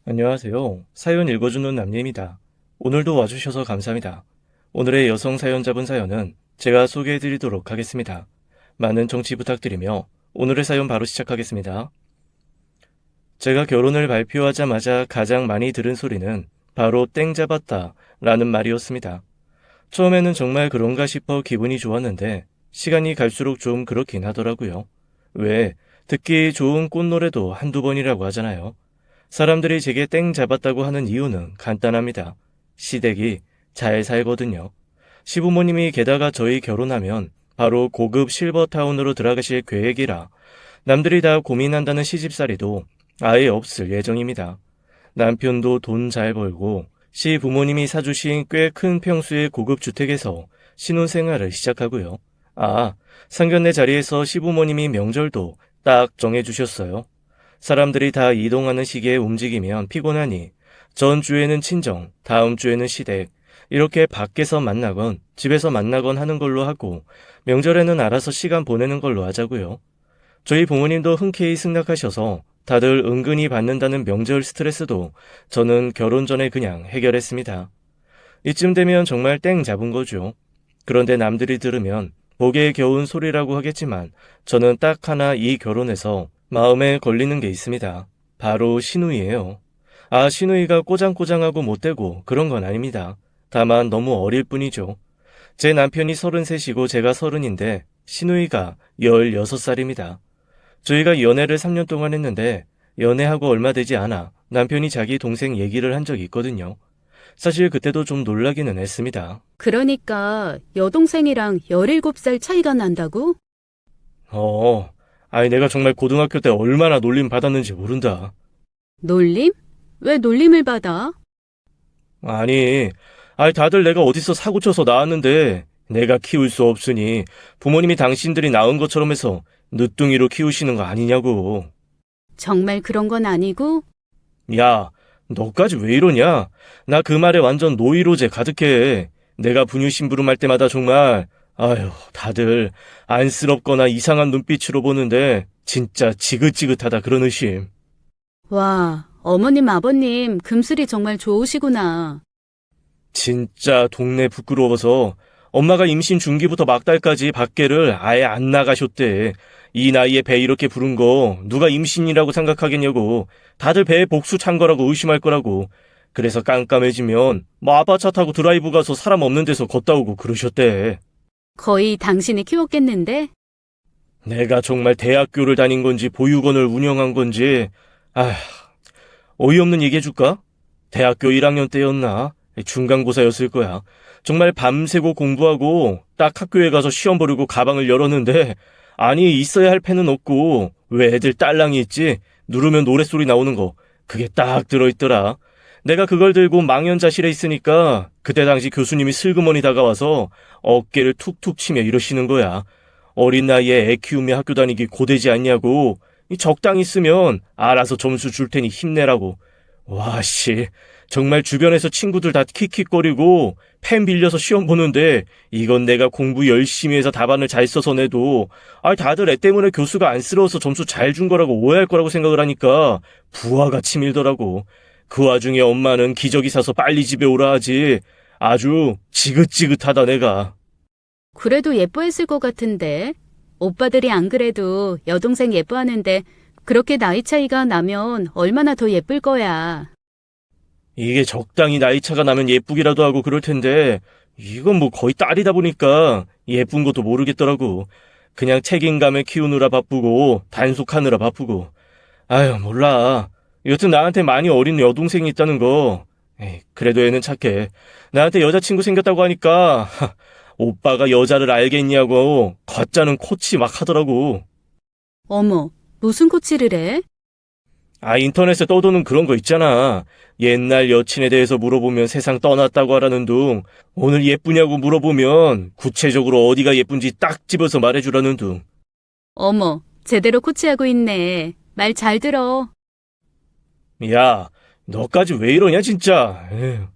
안녕하세요. 사연 읽어주는 남님입니다. 오늘도 와주셔서 감사합니다. 오늘의 여성 사연자분 사연은 제가 소개해드리도록 하겠습니다. 많은 청취 부탁드리며 오늘의 사연 바로 시작하겠습니다. 제가 결혼을 발표하자마자 가장 많이 들은 소리는 바로 땡 잡았다 라는 말이었습니다. 처음에는 정말 그런가 싶어 기분이 좋았는데 시간이 갈수록 좀 그렇긴 하더라고요. 왜 듣기 좋은 꽃노래도 한두 번이라고 하잖아요. 사람들이 제게 땡 잡았다고 하는 이유는 간단합니다. 시댁이 잘 살거든요. 시부모님이 게다가 저희 결혼하면 바로 고급 실버타운으로 들어가실 계획이라 남들이 다 고민한다는 시집살이도 아예 없을 예정입니다. 남편도 돈 잘 벌고 시부모님이 사주신 꽤 큰 평수의 고급 주택에서 신혼생활을 시작하고요. 상견례 자리에서 시부모님이 명절도 딱 정해주셨어요. 사람들이 다 이동하는 시기에 움직이면 피곤하니 전 주에는 친정, 다음 주에는 시댁, 이렇게 밖에서 만나건 집에서 만나건 하는 걸로 하고 명절에는 알아서 시간 보내는 걸로 하자고요. 저희 부모님도 흔쾌히 승낙하셔서 다들 은근히 받는다는 명절 스트레스도 저는 결혼 전에 그냥 해결했습니다. 이쯤 되면 정말 땡 잡은 거죠. 그런데 남들이 들으면 목에 겨운 소리라고 하겠지만 저는 딱 하나 이 결혼에서 마음에 걸리는 게 있습니다. 바로 시누이예요. 시누이가 꼬장꼬장하고 못되고 그런 건 아닙니다. 다만 너무 어릴 뿐이죠. 제 남편이 33이고 제가 30인데 시누이가 16살입니다. 저희가 연애를 3년 동안 했는데 연애하고 얼마 되지 않아 남편이 자기 동생 얘기를 한 적이 있거든요. 사실 그때도 좀 놀라기는 했습니다. 그러니까 여동생이랑 17살 차이가 난다고? 내가 정말 고등학교 때 얼마나 놀림 받았는지 모른다. 놀림? 왜 놀림을 받아? 아니, 다들 내가 어디서 사고 쳐서 낳았는데 내가 키울 수 없으니 부모님이 당신들이 낳은 것처럼 해서 늦둥이로 키우시는 거 아니냐고. 정말 그런 건 아니고? 야, 너까지 왜 이러냐? 나 그 말에 완전 노이로제 가득해. 내가 분유심부름할 때마다 정말 다들 안쓰럽거나 이상한 눈빛으로 보는데 진짜 지긋지긋하다 그런 의심. 와, 어머님 아버님 금슬이 정말 좋으시구나. 진짜 동네 부끄러워서 엄마가 임신 중기부터 막달까지 밖에를 아예 안 나가셨대. 이 나이에 배 이렇게 부른 거 누가 임신이라고 생각하겠냐고. 다들 배에 복수 찬 거라고 의심할 거라고. 그래서 깜깜해지면 아바차 타고 드라이브 가서 사람 없는 데서 걷다 오고 그러셨대. 거의 당신이 키웠겠는데? 내가 정말 대학교를 다닌 건지 보육원을 운영한 건지 어이없는 얘기 해줄까? 대학교 1학년 때였나? 중간고사였을 거야. 정말 밤새고 공부하고 딱 학교에 가서 시험 보려고 가방을 열었는데 있어야 할 펜은 없고 왜 애들 딸랑이 있지? 누르면 노랫소리 나오는 거 그게 딱 들어있더라. 내가 그걸 들고 망연자실해 있으니까 그때 당시 교수님이 슬그머니 다가와서 어깨를 툭툭 치며 이러시는 거야. 어린 나이에 애 키우며 학교 다니기 고되지 않냐고. 적당히 쓰면 알아서 점수 줄 테니 힘내라고. 와씨, 정말 주변에서 친구들 다 킥킥거리고 펜 빌려서 시험 보는데 이건 내가 공부 열심히 해서 답안을 잘 써서 내도 다들 애 때문에 교수가 안쓰러워서 점수 잘 준 거라고 오해할 거라고 생각을 하니까 부하가 치밀더라고. 그 와중에 엄마는 기저귀 사서 빨리 집에 오라 하지. 아주 지긋지긋하다 내가. 그래도 예뻐했을 것 같은데. 오빠들이 안 그래도 여동생 예뻐하는데 그렇게 나이 차이가 나면 얼마나 더 예쁠 거야. 이게 적당히 나이 차가 나면 예쁘기라도 하고 그럴 텐데 이건 거의 딸이다 보니까 예쁜 것도 모르겠더라고. 그냥 책임감을 키우느라 바쁘고 단속하느라 바쁘고. 몰라. 여튼 나한테 많이 어린 여동생이 있다는 거. 그래도 애는 착해. 나한테 여자친구 생겼다고 하니까 오빠가 여자를 알겠냐고 걷자는 코치 막 하더라고. 어머, 무슨 코치를 해? 인터넷에 떠도는 그런 거 있잖아. 옛날 여친에 대해서 물어보면 세상 떠났다고 하라는 둥. 오늘 예쁘냐고 물어보면 구체적으로 어디가 예쁜지 딱 집어서 말해주라는 둥. 어머, 제대로 코치하고 있네. 말 잘 들어. 야, 너까지 왜 이러냐 진짜. 에휴.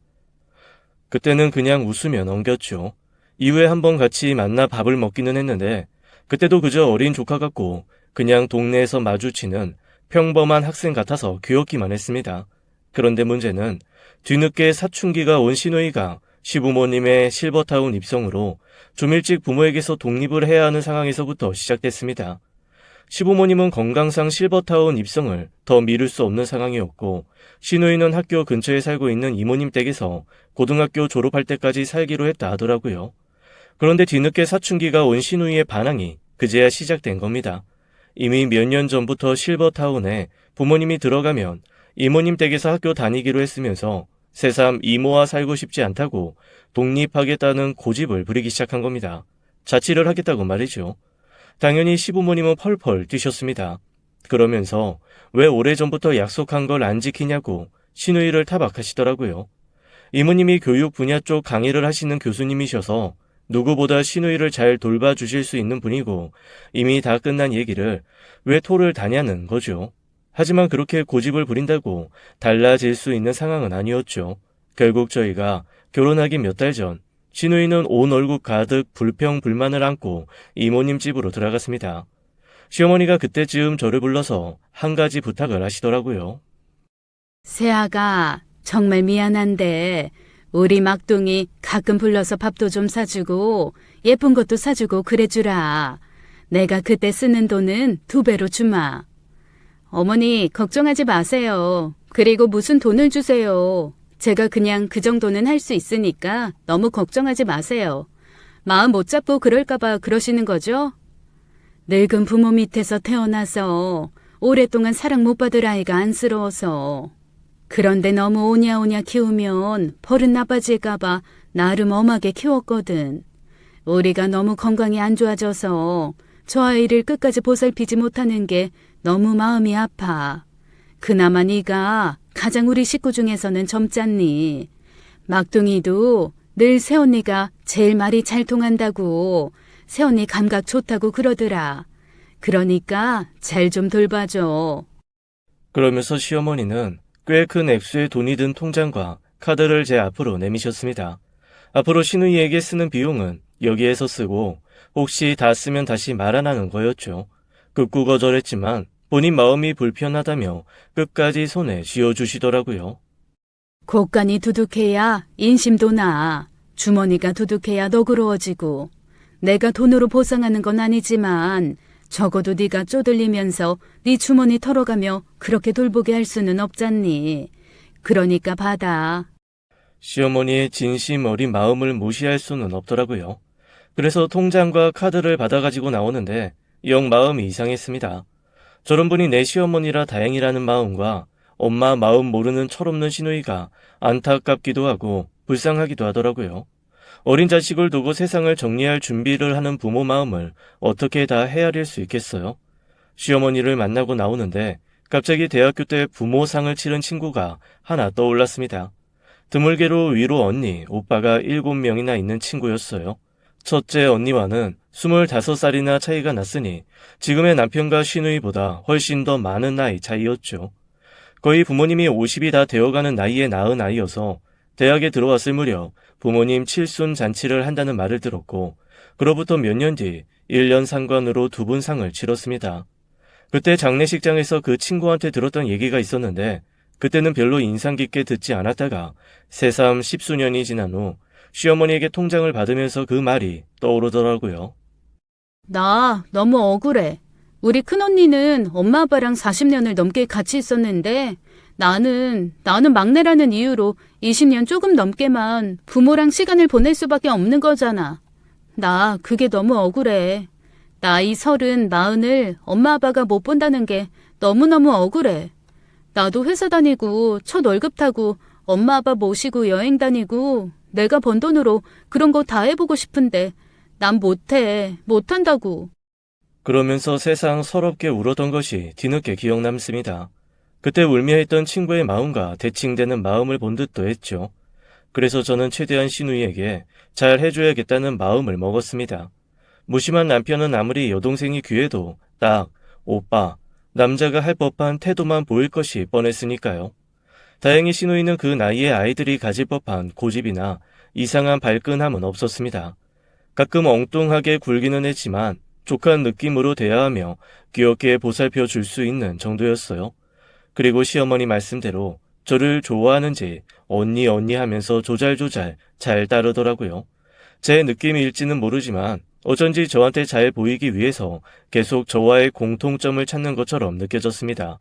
그때는 그냥 웃으며 넘겼죠. 이후에 한번 같이 만나 밥을 먹기는 했는데 그때도 그저 어린 조카 같고 그냥 동네에서 마주치는 평범한 학생 같아서 귀엽기만 했습니다. 그런데 문제는 뒤늦게 사춘기가 온 시누이가 시부모님의 실버타운 입성으로 좀 일찍 부모에게서 독립을 해야 하는 상황에서부터 시작됐습니다. 시부모님은 건강상 실버타운 입성을 더 미룰 수 없는 상황이었고, 시누이는 학교 근처에 살고 있는 이모님 댁에서 고등학교 졸업할 때까지 살기로 했다 하더라고요. 그런데 뒤늦게 사춘기가 온 시누이의 반항이 그제야 시작된 겁니다. 이미 몇 년 전부터 실버타운에 부모님이 들어가면 이모님 댁에서 학교 다니기로 했으면서 새삼 이모와 살고 싶지 않다고 독립하겠다는 고집을 부리기 시작한 겁니다. 자취를 하겠다고 말이죠. 당연히 시부모님은 펄펄 뛰셨습니다. 그러면서 왜 오래전부터 약속한 걸 안 지키냐고 시누이를 타박하시더라고요. 이모님이 교육 분야 쪽 강의를 하시는 교수님이셔서 누구보다 시누이를 잘 돌봐주실 수 있는 분이고 이미 다 끝난 얘기를 왜 토를 다냐는 거죠. 하지만 그렇게 고집을 부린다고 달라질 수 있는 상황은 아니었죠. 결국 저희가 결혼하기 몇 달 전 시누이는 온 얼굴 가득 불평불만을 안고 이모님 집으로 들어갔습니다. 시어머니가 그때쯤 저를 불러서 한 가지 부탁을 하시더라고요. 새아가, 정말 미안한데 우리 막둥이 가끔 불러서 밥도 좀 사주고 예쁜 것도 사주고 그래주라. 내가 그때 쓰는 돈은 2배로 주마. 어머니 걱정하지 마세요. 그리고 무슨 돈을 주세요. 제가 그냥 그 정도는 할 수 있으니까 너무 걱정하지 마세요. 마음 못 잡고 그럴까봐 그러시는 거죠? 늙은 부모 밑에서 태어나서 오랫동안 사랑 못 받을 아이가 안쓰러워서. 그런데 너무 오냐오냐 키우면 버릇 나빠질까봐 나름 엄하게 키웠거든. 우리가 너무 건강이 안 좋아져서 저 아이를 끝까지 보살피지 못하는 게 너무 마음이 아파. 그나마 네가 가장 우리 식구 중에서는 젊잖니. 막둥이도 늘 새언니가 제일 말이 잘 통한다고, 새언니 감각 좋다고 그러더라. 그러니까 잘 좀 돌봐줘. 그러면서 시어머니는 꽤 큰 액수의 돈이 든 통장과 카드를 제 앞으로 내미셨습니다. 앞으로 시누이에게 쓰는 비용은 여기에서 쓰고 혹시 다 쓰면 다시 말 안 하는 거였죠. 극구거절했지만 본인 마음이 불편하다며 끝까지 손에 쥐어주시더라고요. 곳간이 두둑해야 인심도 나. 주머니가 두둑해야 너그러워지고. 내가 돈으로 보상하는 건 아니지만 적어도 네가 쪼들리면서 네 주머니 털어가며 그렇게 돌보게 할 수는 없잖니. 그러니까 받아. 시어머니의 진심 어린 마음을 무시할 수는 없더라고요. 그래서 통장과 카드를 받아가지고 나오는데 영 마음이 이상했습니다. 저런 분이 내 시어머니라 다행이라는 마음과 엄마 마음 모르는 철없는 시누이가 안타깝기도 하고 불쌍하기도 하더라고요. 어린 자식을 두고 세상을 정리할 준비를 하는 부모 마음을 어떻게 다 헤아릴 수 있겠어요? 시어머니를 만나고 나오는데 갑자기 대학교 때 부모상을 치른 친구가 하나 떠올랐습니다. 드물게로 위로 언니, 오빠가 7명이나 있는 친구였어요. 첫째 언니와는 25살이나 차이가 났으니 지금의 남편과 시누이보다 훨씬 더 많은 나이 차이였죠. 거의 부모님이 50이 다 되어가는 나이에 낳은 아이여서 대학에 들어왔을 무렵 부모님 칠순 잔치를 한다는 말을 들었고 그로부터 몇 년 뒤 1년 상관으로 2분 상을 치렀습니다. 그때 장례식장에서 그 친구한테 들었던 얘기가 있었는데 그때는 별로 인상 깊게 듣지 않았다가 새삼 10수년이 지난 후 시어머니에게 통장을 받으면서 그 말이 떠오르더라고요. 나 너무 억울해. 우리 큰언니는 엄마 아빠랑 40년을 넘게 같이 있었는데 나는 막내라는 이유로 20년 조금 넘게만 부모랑 시간을 보낼 수밖에 없는 거잖아. 나 그게 너무 억울해. 나이 30, 40을 엄마 아빠가 못 본다는 게 너무너무 억울해. 나도 회사 다니고 첫 월급 타고 엄마 아빠 모시고 여행 다니고 내가 번 돈으로 그런 거 다 해보고 싶은데 난 못한다고. 그러면서 세상 서럽게 울었던 것이 뒤늦게 기억 남습니다. 그때 울며했던 친구의 마음과 대칭되는 마음을 본 듯도 했죠. 그래서 저는 최대한 시누이에게 잘 해줘야겠다는 마음을 먹었습니다. 무심한 남편은 아무리 여동생이 귀해도 딱 오빠, 남자가 할 법한 태도만 보일 것이 뻔했으니까요. 다행히 시누이는 그 나이에 아이들이 가질 법한 고집이나 이상한 발끈함은 없었습니다. 가끔 엉뚱하게 굴기는 했지만 족한 느낌으로 대화하며 귀엽게 보살펴 줄 수 있는 정도였어요. 그리고 시어머니 말씀대로 저를 좋아하는지 언니 언니 하면서 조잘조잘 잘 따르더라고요. 제 느낌일지는 모르지만 어쩐지 저한테 잘 보이기 위해서 계속 저와의 공통점을 찾는 것처럼 느껴졌습니다.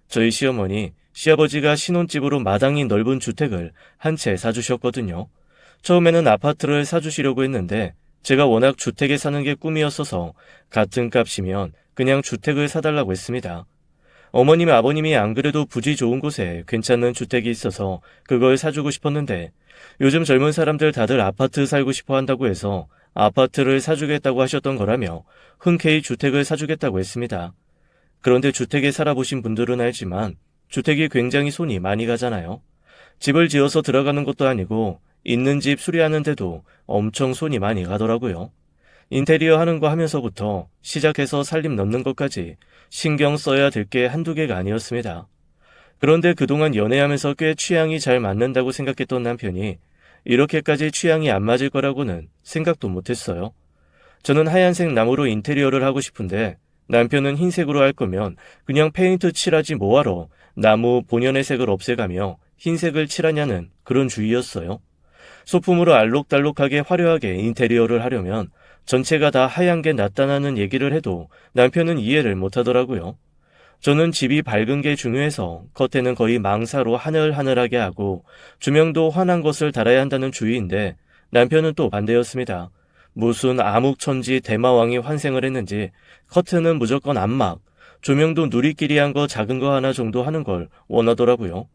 저희 시어머니, 시아버지가 신혼집으로 마당이 넓은 주택을 한 채 사주셨거든요. 처음에는 아파트를 사주시려고 했는데 제가 워낙 주택에 사는 게 꿈이었어서 같은 값이면 그냥 주택을 사달라고 했습니다. 어머님, 아버님이 안 그래도 부지 좋은 곳에 괜찮은 주택이 있어서 그걸 사주고 싶었는데 요즘 젊은 사람들 다들 아파트 살고 싶어 한다고 해서 아파트를 사주겠다고 하셨던 거라며 흔쾌히 주택을 사주겠다고 했습니다. 그런데 주택에 살아보신 분들은 알지만 주택이 굉장히 손이 많이 가잖아요. 집을 지어서 들어가는 것도 아니고 있는 집 수리하는데도 엄청 손이 많이 가더라고요. 인테리어 하는 거 하면서부터 시작해서 살림 넣는 것까지 신경 써야 될 게 한두 개가 아니었습니다. 그런데 그동안 연애하면서 꽤 취향이 잘 맞는다고 생각했던 남편이 이렇게까지 취향이 안 맞을 거라고는 생각도 못했어요. 저는 하얀색 나무로 인테리어를 하고 싶은데 남편은 흰색으로 할 거면 그냥 페인트 칠하지 뭐하러 나무 본연의 색을 없애가며 흰색을 칠하냐는 그런 주의였어요. 소품으로 알록달록하게 화려하게 인테리어를 하려면 전체가 다 하얀 게 낫다는 얘기를 해도 남편은 이해를 못하더라고요. 저는 집이 밝은 게 중요해서 커튼은 거의 망사로 하늘하늘하게 하고 조명도 환한 것을 달아야 한다는 주의인데 남편은 또 반대였습니다. 무슨 암흑천지 대마왕이 환생을 했는지 커튼은 무조건 암막, 조명도 누리끼리 한 거 작은 거 하나 정도 하는 걸 원하더라고요.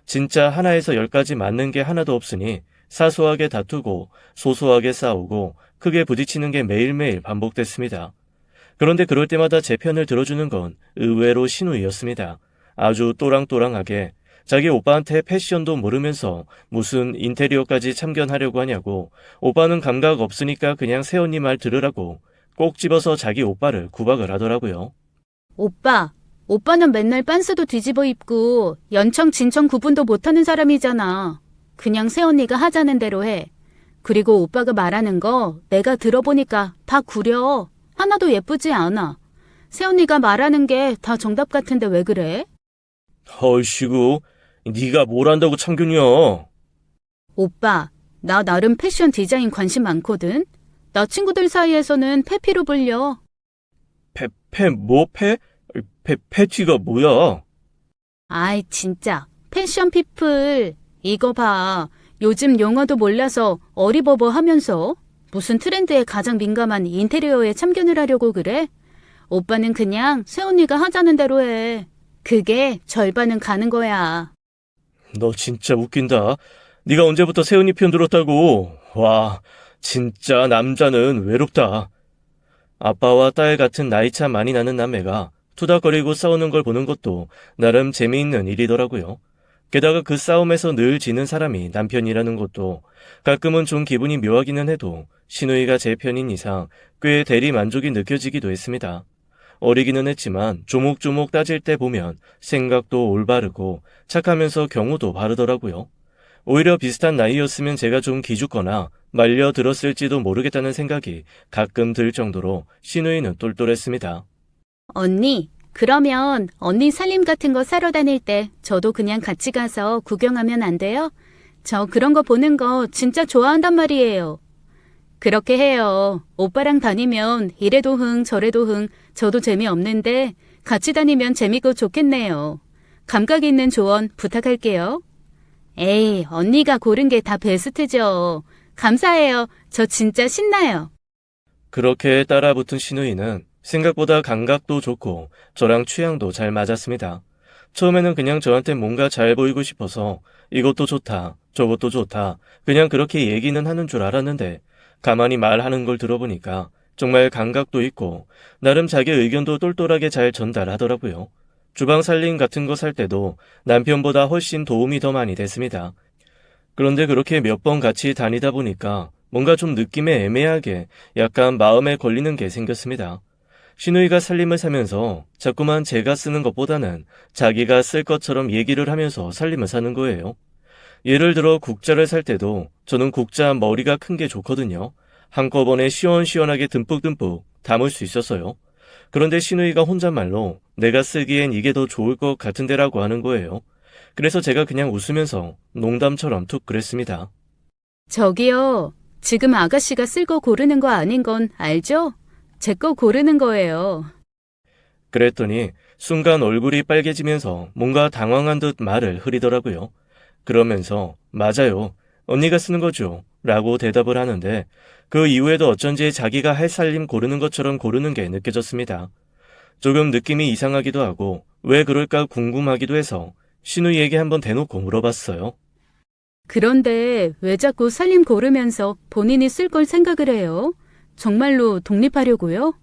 진짜 하나에서 10가지 맞는 게 하나도 없으니 사소하게 다투고 소소하게 싸우고 크게 부딪히는 게 매일매일 반복됐습니다. 그런데 그럴 때마다 제 편을 들어주는 건 의외로 신우이였습니다. 아주 또랑또랑하게 자기 오빠한테 패션도 모르면서 무슨 인테리어까지 참견하려고 하냐고, 오빠는 감각 없으니까 그냥 새언니 말 들으라고 꼭 집어서 자기 오빠를 구박을 하더라고요. 오빠는 맨날 빤스도 뒤집어 입고 연청 진청 구분도 못하는 사람이잖아. 그냥 새언니가 하자는 대로 해. 그리고 오빠가 말하는 거 내가 들어보니까 다 구려. 하나도 예쁘지 않아. 새언니가 말하는 게 다 정답 같은데 왜 그래? 헐씨구, 네가 뭘 안다고 참견이야. 오빠, 나 나름 패션 디자인 관심 많거든. 나 친구들 사이에서는 페피로 불려. 패티가 뭐야? 아이, 진짜. 패션 피플. 이거 봐. 요즘 용어도 몰라서 어리버버 하면서 무슨 트렌드에 가장 민감한 인테리어에 참견을 하려고 그래? 오빠는 그냥 새언니가 하자는 대로 해. 그게 절반은 가는 거야. 너 진짜 웃긴다. 네가 언제부터 새언니 편 들었다고. 와, 진짜 남자는 외롭다. 아빠와 딸 같은 나이차 많이 나는 남매가 투닥거리고 싸우는 걸 보는 것도 나름 재미있는 일이더라고요. 게다가 그 싸움에서 늘 지는 사람이 남편이라는 것도 가끔은 좀 기분이 묘하기는 해도 시누이가 제 편인 이상 꽤 대리 만족이 느껴지기도 했습니다. 어리기는 했지만 조목조목 따질 때 보면 생각도 올바르고 착하면서 경우도 바르더라고요. 오히려 비슷한 나이였으면 제가 좀 기죽거나 말려들었을지도 모르겠다는 생각이 가끔 들 정도로 시누이는 똘똘했습니다. 언니, 그러면 언니 살림 같은 거 사러 다닐 때 저도 그냥 같이 가서 구경하면 안 돼요? 저 그런 거 보는 거 진짜 좋아한단 말이에요. 그렇게 해요. 오빠랑 다니면 이래도 흥 저래도 흥 저도 재미없는데 같이 다니면 재밌고 좋겠네요. 감각 있는 조언 부탁할게요. 에이, 언니가 고른 게 다 베스트죠. 감사해요. 저 진짜 신나요. 그렇게 따라붙은 시누이는 생각보다 감각도 좋고 저랑 취향도 잘 맞았습니다. 처음에는 그냥 저한테 뭔가 잘 보이고 싶어서 이것도 좋다, 저것도 좋다, 그냥 그렇게 얘기는 하는 줄 알았는데 가만히 말하는 걸 들어보니까 정말 감각도 있고 나름 자기 의견도 똘똘하게 잘 전달하더라고요. 주방 살림 같은 거 살 때도 남편보다 훨씬 도움이 더 많이 됐습니다. 그런데 그렇게 몇 번 같이 다니다 보니까 뭔가 좀 느낌에 애매하게 약간 마음에 걸리는 게 생겼습니다. 시누이가 살림을 사면서 자꾸만 제가 쓰는 것보다는 자기가 쓸 것처럼 얘기를 하면서 살림을 사는 거예요. 예를 들어 국자를 살 때도 저는 국자 머리가 큰 게 좋거든요. 한꺼번에 시원시원하게 듬뿍듬뿍 담을 수 있었어요. 그런데 시누이가 혼잣말로 내가 쓰기엔 이게 더 좋을 것 같은데라고 하는 거예요. 그래서 제가 그냥 웃으면서 농담처럼 툭 그랬습니다. 저기요, 지금 아가씨가 쓸 거 고르는 거 아닌 건 알죠? 제 거 고르는 거예요. 그랬더니 순간 얼굴이 빨개지면서 뭔가 당황한 듯 말을 흐리더라고요. 그러면서 맞아요. 언니가 쓰는 거죠. 라고 대답을 하는데 그 이후에도 어쩐지 자기가 할 살림 고르는 것처럼 고르는 게 느껴졌습니다. 조금 느낌이 이상하기도 하고 왜 그럴까 궁금하기도 해서 신우이에게 한번 대놓고 물어봤어요. 그런데 왜 자꾸 살림 고르면서 본인이 쓸 걸 생각을 해요? 정말로 독립하려고요?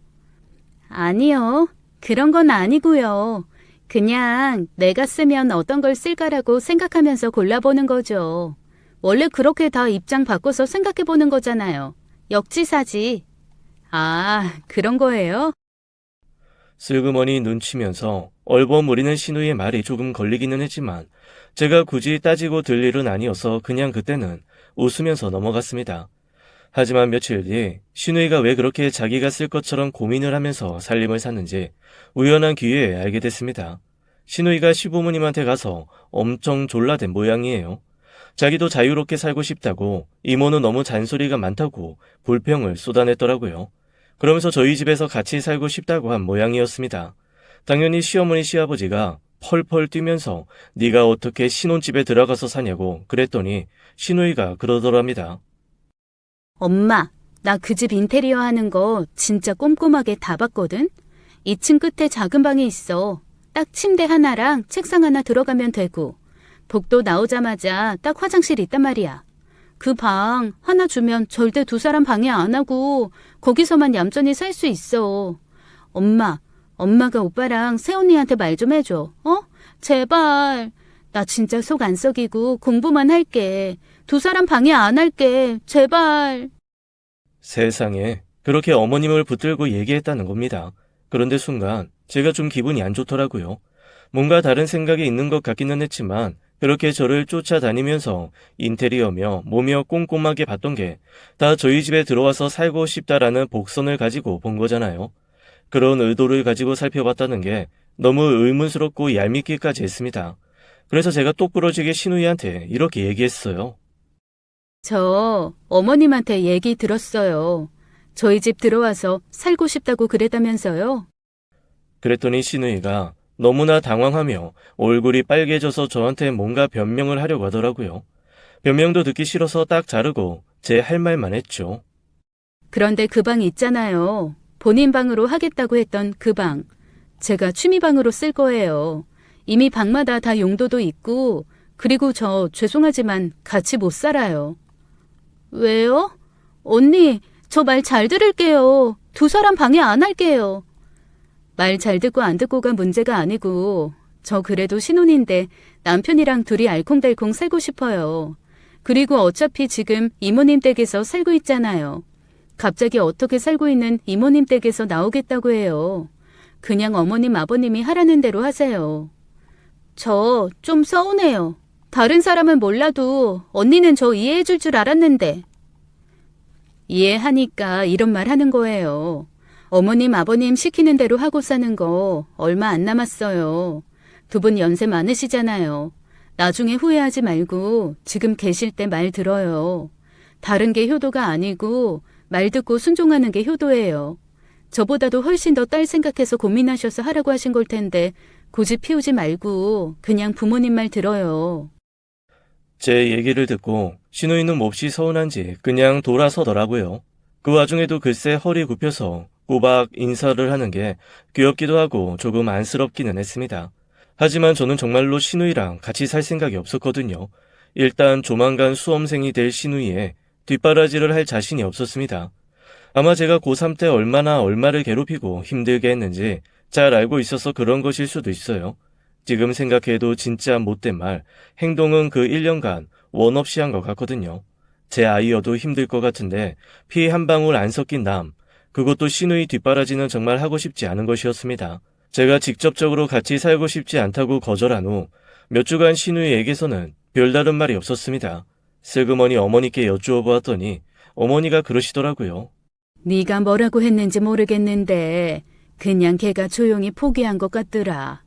아니요. 그런 건 아니고요. 그냥 내가 쓰면 어떤 걸 쓸까라고 생각하면서 골라보는 거죠. 원래 그렇게 다 입장 바꿔서 생각해보는 거잖아요. 역지사지. 아, 그런 거예요? 슬그머니 눈치면서 얼버무리는 신우의 말이 조금 걸리기는 했지만 제가 굳이 따지고 들 일은 아니어서 그냥 그때는 웃으면서 넘어갔습니다. 하지만 며칠 뒤 신우이가 왜 그렇게 자기가 쓸 것처럼 고민을 하면서 살림을 샀는지 우연한 기회에 알게 됐습니다. 신우이가 시부모님한테 가서 엄청 졸라댄 모양이에요. 자기도 자유롭게 살고 싶다고 이모는 너무 잔소리가 많다고 불평을 쏟아냈더라고요. 그러면서 저희 집에서 같이 살고 싶다고 한 모양이었습니다. 당연히 시어머니 시아버지가 펄펄 뛰면서 네가 어떻게 신혼집에 들어가서 사냐고 그랬더니 신우이가 그러더랍니다. 엄마, 나 그 집 인테리어 하는 거 진짜 꼼꼼하게 다 봤거든? 2층 끝에 작은 방이 있어. 딱 침대 하나랑 책상 하나 들어가면 되고, 복도 나오자마자 딱 화장실 있단 말이야. 그 방 하나 주면 절대 두 사람 방해 안 하고 거기서만 얌전히 살 수 있어. 엄마가 오빠랑 새언니한테 말 좀 해줘. 어? 제발. 나 진짜 속 안 썩이고 공부만 할게. 두 사람 방해 안 할게. 제발. 세상에 그렇게 어머님을 붙들고 얘기했다는 겁니다. 그런데 순간 제가 좀 기분이 안 좋더라고요. 뭔가 다른 생각이 있는 것 같기는 했지만 그렇게 저를 쫓아다니면서 인테리어며 뭐며 꼼꼼하게 봤던 게 다 저희 집에 들어와서 살고 싶다라는 복선을 가지고 본 거잖아요. 그런 의도를 가지고 살펴봤다는 게 너무 의문스럽고 얄밉기까지 했습니다. 그래서 제가 똑부러지게 신우이한테 이렇게 얘기했어요. 저 어머님한테 얘기 들었어요. 저희 집 들어와서 살고 싶다고 그랬다면서요? 그랬더니 신우이가 너무나 당황하며 얼굴이 빨개져서 저한테 뭔가 변명을 하려고 하더라고요. 변명도 듣기 싫어서 딱 자르고 제 할 말만 했죠. 그런데 그 방 있잖아요. 본인 방으로 하겠다고 했던 그 방. 제가 취미방으로 쓸 거예요. 이미 방마다 다 용도도 있고, 그리고 저 죄송하지만 같이 못 살아요. 왜요? 언니, 저 말 잘 들을게요. 두 사람 방해 안 할게요. 말 잘 듣고 안 듣고가 문제가 아니고, 저 그래도 신혼인데 남편이랑 둘이 알콩달콩 살고 싶어요. 그리고 어차피 지금 이모님 댁에서 살고 있잖아요. 갑자기 어떻게 살고 있는 이모님 댁에서 나오겠다고 해요. 그냥 어머님 아버님이 하라는 대로 하세요. 저 좀 서운해요. 다른 사람은 몰라도 언니는 저 이해해 줄 줄 알았는데. 이해하니까 이런 말 하는 거예요. 어머님 아버님 시키는 대로 하고 사는 거 얼마 안 남았어요. 두 분 연세 많으시잖아요. 나중에 후회하지 말고 지금 계실 때 말 들어요. 다른 게 효도가 아니고 말 듣고 순종하는 게 효도예요. 저보다도 훨씬 더 딸 생각해서 고민하셔서 하라고 하신 걸 텐데 고집 피우지 말고 그냥 부모님 말 들어요. 제 얘기를 듣고 신우이는 몹시 서운한지 그냥 돌아서더라고요. 그 와중에도 글쎄 허리 굽혀서 꼬박 인사를 하는 게 귀엽기도 하고 조금 안쓰럽기는 했습니다. 하지만 저는 정말로 신우이랑 같이 살 생각이 없었거든요. 일단 조만간 수험생이 될 신우이에 뒷바라지를 할 자신이 없었습니다. 아마 제가 고3 때 얼마를 괴롭히고 힘들게 했는지 잘 알고 있어서 그런 것일 수도 있어요. 지금 생각해도 진짜 못된 말, 행동은 그 1년간 원 없이 한 것 같거든요. 제 아이여도 힘들 것 같은데 피 한 방울 안 섞인 남, 그것도 신우이 뒷바라지는 정말 하고 싶지 않은 것이었습니다. 제가 직접적으로 같이 살고 싶지 않다고 거절한 후 몇 주간 신우이에게서는 별다른 말이 없었습니다. 슬그머니 어머니께 여쭈어 보았더니 어머니가 그러시더라고요. 네가 뭐라고 했는지 모르겠는데 그냥 걔가 조용히 포기한 것 같더라.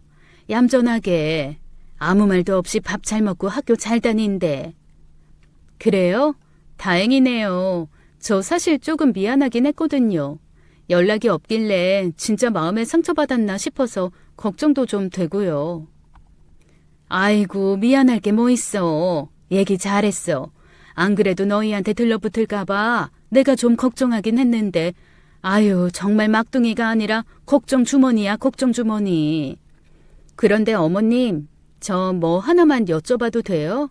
얌전하게. 아무 말도 없이 밥 잘 먹고 학교 잘 다닌대. 그래요? 다행이네요. 저 사실 조금 미안하긴 했거든요. 연락이 없길래 진짜 마음에 상처받았나 싶어서 걱정도 좀 되고요. 아이고, 미안할 게 뭐 있어. 얘기 잘했어. 안 그래도 너희한테 들러붙을까봐 내가 좀 걱정하긴 했는데, 아유, 정말 막둥이가 아니라 걱정 주머니야, 걱정 주머니. 그런데 어머님, 저 뭐 하나만 여쭤봐도 돼요?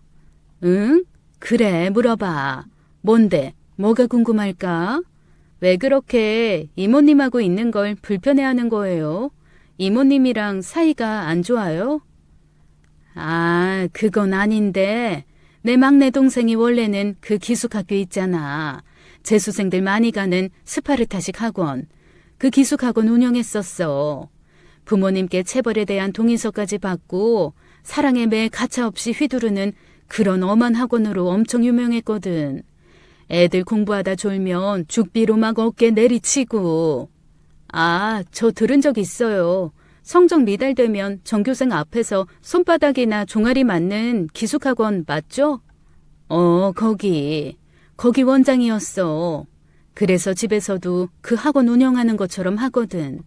응? 그래, 물어봐. 뭔데? 뭐가 궁금할까? 왜 그렇게 이모님하고 있는 걸 불편해하는 거예요? 이모님이랑 사이가 안 좋아요? 아, 그건 아닌데 내 막내 동생이 원래는 그 기숙학교 있잖아. 재수생들 많이 가는 스파르타식 학원. 그 기숙학원 운영했었어. 부모님께 체벌에 대한 동의서까지 받고 사랑의 매 가차없이 휘두르는 그런 엄한 학원으로 엄청 유명했거든. 애들 공부하다 졸면 죽비로 막 어깨 내리치고. 아, 저 들은 적 있어요. 성적 미달되면 전교생 앞에서 손바닥이나 종아리 맞는 기숙학원 맞죠? 거기 원장이었어. 그래서 집에서도 그 학원 운영하는 것처럼 하거든.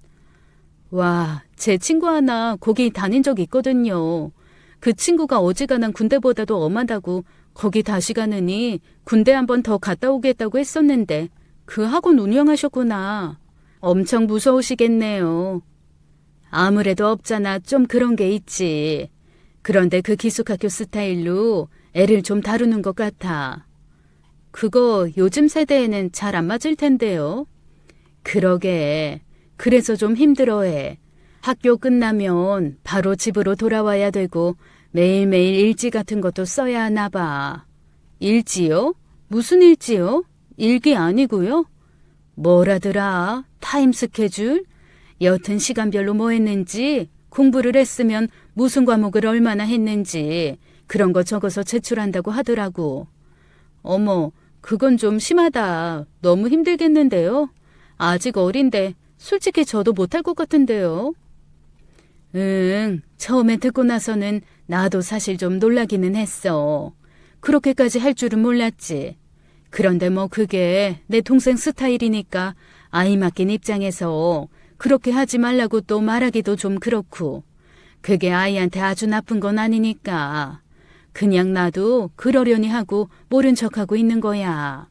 와, 제 친구 하나 거기 다닌 적 있거든요. 그 친구가 어지간한 군대보다도 엄하다고 거기 다시 가느니 군대 한 번 더 갔다 오겠다고 했었는데 그 학원 운영하셨구나. 엄청 무서우시겠네요. 아무래도 없잖아. 좀 그런 게 있지. 그런데 그 기숙학교 스타일로 애를 좀 다루는 것 같아. 그거 요즘 세대에는 잘 안 맞을 텐데요. 그러게. 그래서 좀 힘들어해. 학교 끝나면 바로 집으로 돌아와야 되고 매일매일 일지 같은 것도 써야 하나 봐. 일지요? 무슨 일지요? 일기 아니고요? 뭐라더라? 타임 스케줄? 여튼 시간별로 뭐 했는지, 공부를 했으면 무슨 과목을 얼마나 했는지 그런 거 적어서 제출한다고 하더라고. 어머, 그건 좀 심하다. 너무 힘들겠는데요? 아직 어린데 솔직히 저도 못할 것 같은데요. 응, 처음에 듣고 나서는 나도 사실 좀 놀라기는 했어. 그렇게까지 할 줄은 몰랐지. 그런데 뭐 그게 내 동생 스타일이니까 아이 맡긴 입장에서 그렇게 하지 말라고 또 말하기도 좀 그렇고. 그게 아이한테 아주 나쁜 건 아니니까. 그냥 나도 그러려니 하고 모른 척하고 있는 거야.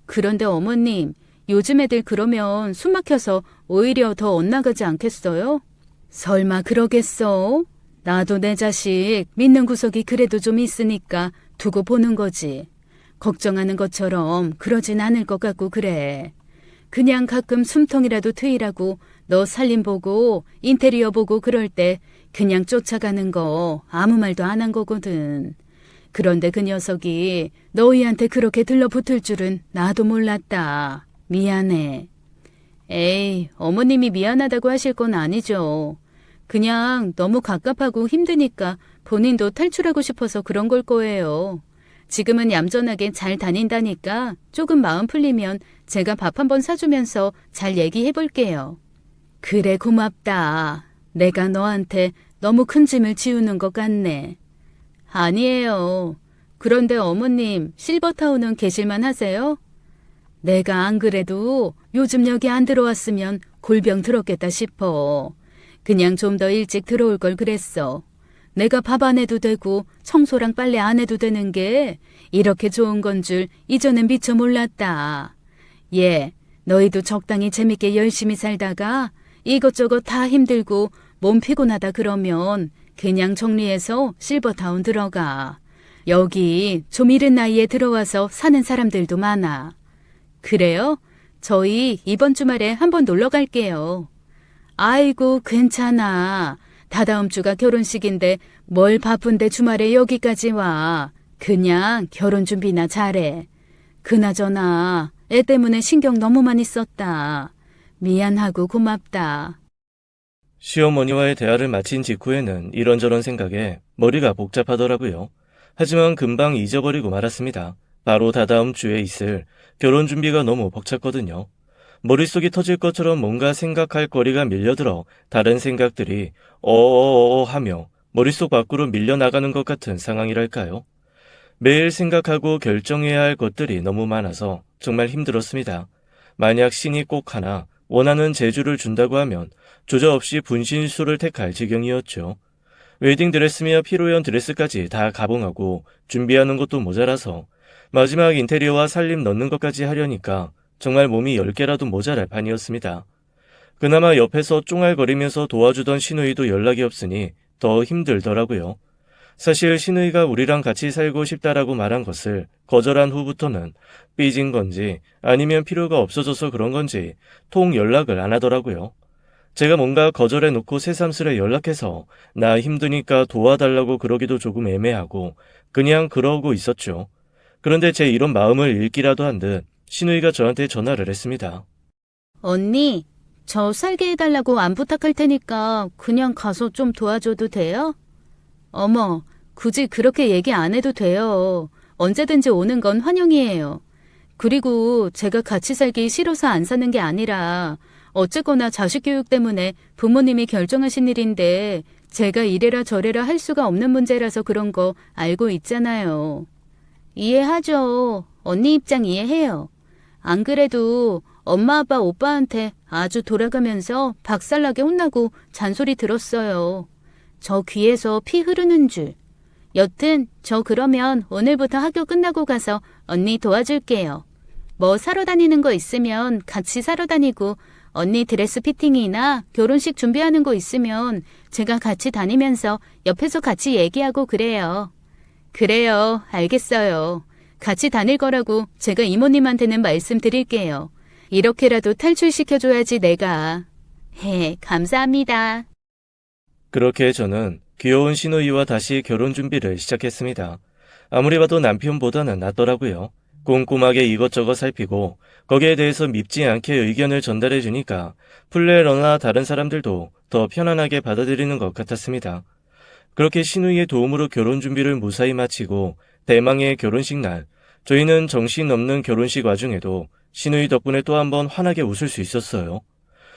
그런데 어머님, 요즘 애들 그러면 숨 막혀서 오히려 더 엇나가지 않겠어요? 설마 그러겠어? 나도 내 자식 믿는 구석이 그래도 좀 있으니까 두고 보는 거지. 걱정하는 것처럼 그러진 않을 것 같고 그래. 그냥 가끔 숨통이라도 트이라고 너 살림 보고 인테리어 보고 그럴 때 그냥 쫓아가는 거 아무 말도 안 한 거거든. 그런데 그 녀석이 너희한테 그렇게 들러붙을 줄은 나도 몰랐다. 미안해. 에이, 어머님이 미안하다고 하실 건 아니죠. 그냥 너무 갑갑하고 힘드니까 본인도 탈출하고 싶어서 그런 걸 거예요. 지금은 얌전하게 잘 다닌다니까 조금 마음 풀리면 제가 밥 한번 사주면서 잘 얘기해 볼게요. 그래, 고맙다. 내가 너한테 너무 큰 짐을 지우는 것 같네. 아니에요. 그런데 어머님, 실버타운은 계실만 하세요? 내가 안 그래도 요즘 여기 안 들어왔으면 골병 들었겠다 싶어. 그냥 좀 더 일찍 들어올 걸 그랬어. 내가 밥 안 해도 되고 청소랑 빨래 안 해도 되는 게 이렇게 좋은 건 줄 이전엔 미처 몰랐다. 예, 너희도 적당히 재밌게 열심히 살다가 이것저것 다 힘들고 몸 피곤하다 그러면 그냥 정리해서 실버타운 들어가. 여기 좀 이른 나이에 들어와서 사는 사람들도 많아. 그래요? 저희 이번 주말에 한번 놀러 갈게요. 아이고, 괜찮아. 다다음 주가 결혼식인데 뭘 바쁜데 주말에 여기까지 와. 그냥 결혼 준비나 잘해. 그나저나 애 때문에 신경 너무 많이 썼다. 미안하고 고맙다. 시어머니와의 대화를 마친 직후에는 이런저런 생각에 머리가 복잡하더라고요. 하지만 금방 잊어버리고 말았습니다. 바로 다다음 주에 있을 결혼 준비가 너무 벅찼거든요. 머릿속이 터질 것처럼 뭔가 생각할 거리가 밀려들어 다른 생각들이 어어어 하며 머릿속 밖으로 밀려나가는 것 같은 상황이랄까요? 매일 생각하고 결정해야 할 것들이 너무 많아서 정말 힘들었습니다. 만약 신이 꼭 하나 원하는 재주를 준다고 하면 조저없이 분신술을 택할 지경이었죠. 웨딩드레스며 피로연 드레스까지 다 가봉하고 준비하는 것도 모자라서 마지막 인테리어와 살림 넣는 것까지 하려니까 정말 몸이 10개라도 모자랄 판이었습니다. 그나마 옆에서 쫑알거리면서 도와주던 시누이도 연락이 없으니 더 힘들더라고요. 사실 시누이가 우리랑 같이 살고 싶다라고 말한 것을 거절한 후부터는 삐진 건지 아니면 필요가 없어져서 그런 건지 통 연락을 안 하더라고요. 제가 뭔가 거절해놓고 새삼스레 연락해서 나 힘드니까 도와달라고 그러기도 조금 애매하고 그냥 그러고 있었죠. 그런데 제 이런 마음을 읽기라도 한 듯 시누이가 저한테 전화를 했습니다. 언니, 저 살게 해달라고 안 부탁할 테니까 그냥 가서 좀 도와줘도 돼요? 어머, 굳이 그렇게 얘기 안 해도 돼요. 언제든지 오는 건 환영이에요. 그리고 제가 같이 살기 싫어서 안 사는 게 아니라 어쨌거나 자식 교육 때문에 부모님이 결정하신 일인데 제가 이래라 저래라 할 수가 없는 문제라서 그런 거 알고 있잖아요. 이해하죠. 언니 입장 이해해요. 안 그래도 엄마 아빠 오빠한테 아주 돌아가면서 박살나게 혼나고 잔소리 들었어요. 저 귀에서 피 흐르는 줄. 여튼 저 그러면 오늘부터 학교 끝나고 가서 언니 도와줄게요. 뭐 사러 다니는 거 있으면 같이 사러 다니고 언니 드레스 피팅이나 결혼식 준비하는 거 있으면 제가 같이 다니면서 옆에서 같이 얘기하고 그래요. 그래요. 알겠어요. 같이 다닐 거라고 제가 이모님한테는 말씀드릴게요. 이렇게라도 탈출시켜줘야지 내가. 감사합니다. 그렇게 저는 귀여운 시누이와 다시 결혼 준비를 시작했습니다. 아무리 봐도 남편보다는 낫더라고요. 꼼꼼하게 이것저것 살피고 거기에 대해서 밉지 않게 의견을 전달해 주니까 플레러나 다른 사람들도 더 편안하게 받아들이는 것 같았습니다. 그렇게 시누이의 도움으로 결혼 준비를 무사히 마치고 대망의 결혼식 날, 저희는 정신없는 결혼식 와중에도 시누이 덕분에 또 한 번 환하게 웃을 수 있었어요.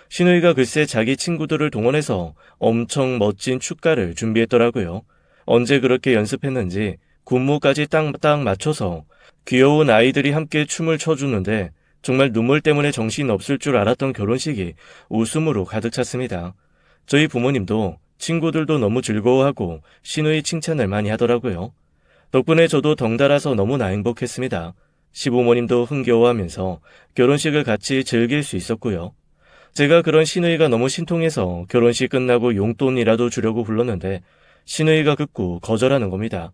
시누이가 글쎄 자기 친구들을 동원해서 엄청 멋진 축가를 준비했더라고요. 언제 그렇게 연습했는지 군무까지 딱딱 맞춰서 귀여운 아이들이 함께 춤을 춰주는데 정말 눈물 때문에 정신 없을 줄 알았던 결혼식이 웃음으로 가득 찼습니다. 저희 부모님도 친구들도 너무 즐거워하고 시누이 칭찬을 많이 하더라고요. 덕분에 저도 덩달아서 너무나 행복했습니다. 시부모님도 흥겨워하면서 결혼식을 같이 즐길 수 있었고요. 제가 그런 시누이가 너무 신통해서 결혼식 끝나고 용돈이라도 주려고 불렀는데 시누이가 극구 거절하는 겁니다.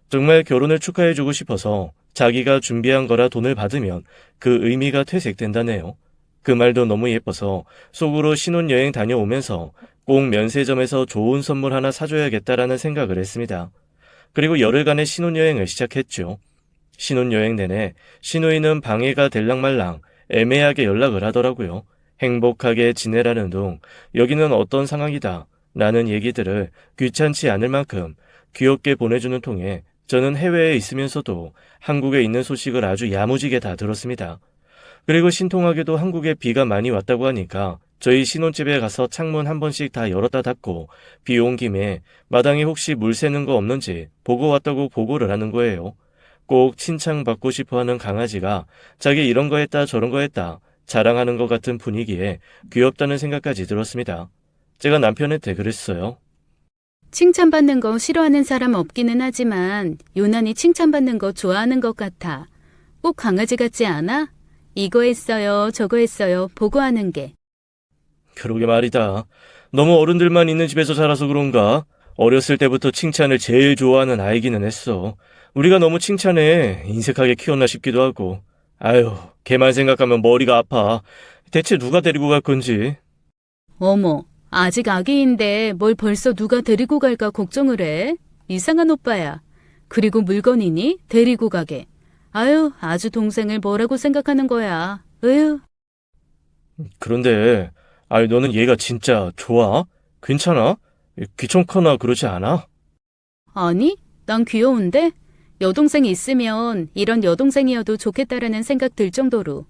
정말 결혼을 축하해주고 싶어서 자기가 준비한 거라 돈을 받으면 그 의미가 퇴색된다네요. 그 말도 너무 예뻐서 속으로 신혼여행 다녀오면서 꼭 면세점에서 좋은 선물 하나 사줘야겠다라는 생각을 했습니다. 그리고 열흘간의 신혼여행을 시작했죠. 신혼여행 내내 시누이는 방해가 될랑말랑 애매하게 연락을 하더라고요. 행복하게 지내라는 둥, 여기는 어떤 상황이다 라는 얘기들을 귀찮지 않을 만큼 귀엽게 보내주는 통에 저는 해외에 있으면서도 한국에 있는 소식을 아주 야무지게 다 들었습니다. 그리고 신통하게도 한국에 비가 많이 왔다고 하니까 저희 신혼집에 가서 창문 한 번씩 다 열었다 닫고 비 온 김에 마당에 혹시 물 새는 거 없는지 보고 왔다고 보고를 하는 거예요. 꼭 칭찬받고 싶어하는 강아지가 자기 이런 거 했다 저런 거 했다 자랑하는 것 같은 분위기에 귀엽다는 생각까지 들었습니다. 제가 남편한테 그랬어요. 칭찬받는 거 싫어하는 사람 없기는 하지만 유난히 칭찬받는 거 좋아하는 것 같아. 꼭 강아지 같지 않아? 이거 했어요, 저거 했어요, 보고하는 게. 그러게 말이다. 너무 어른들만 있는 집에서 자라서 그런가? 어렸을 때부터 칭찬을 제일 좋아하는 아이기는 했어. 우리가 너무 칭찬해 인색하게 키웠나 싶기도 하고. 아유, 걔만 생각하면 머리가 아파. 대체 누가 데리고 갈 건지. 어머, 아직 아기인데 뭘 벌써 누가 데리고 갈까 걱정을 해? 이상한 오빠야. 그리고 물건이니? 데리고 가게. 아유, 아주 동생을 뭐라고 생각하는 거야. 으유. 그런데 너는 얘가 진짜 좋아? 괜찮아? 귀찮거나 그러지 않아? 아니, 난 귀여운데? 여동생 있으면 이런 여동생이어도 좋겠다라는 생각 들 정도로.